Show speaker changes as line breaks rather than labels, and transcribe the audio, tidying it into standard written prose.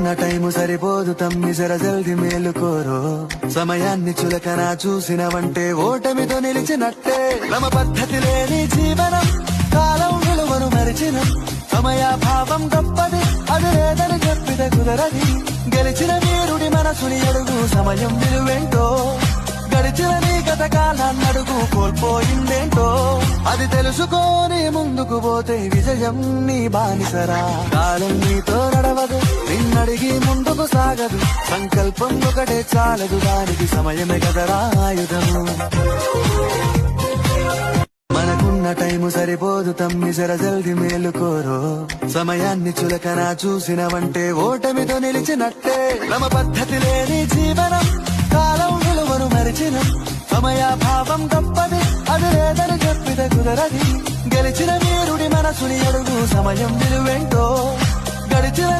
మనకున్న టైము సరిపోదు తమ్మి జర జల్ది మేలుకోరో సమయాన్ని చులకన చూసినవంటే ఓటమితో నిలిచినట్టే క్రమ పద్ధతి లేని జీవనం కాలం విలువను మరిచిన సమయాభావం గొప్పది అది లేదని చెప్పిన కుదరది గెలిచిన వీరుడి మనసుని అడుగు సమయం విలువేంటో గడిచిన నీ గత కాలాన్నడుగు కోల్పోయిందేంటో అది తెలుసుకోని ముందుకు పోతే విజయం నీ బానిసరా కాలం నీతో నడవదు నిన్నడిగి ముందుకు సాగదు సంకల్పం ఒకటే చాలదు దానికి సమయమే కదరా ఆయుధము మనకున్న టైము సరిపోదు తమ్మి జర జల్ది మేలుకోరో సమయాన్ని చులకన చూసినవంటే ఓటమితో నిలిచినట్టే క్రమ పద్ధతి లేని జీవనం కాలం విలువను మరిచిన సమయాభావం గొప్పది అది లేదని చెప్పిన కుదరది గెలిచిన వీరుడి మనసుని అడుగు సమయం విలువేంటో గడిచిన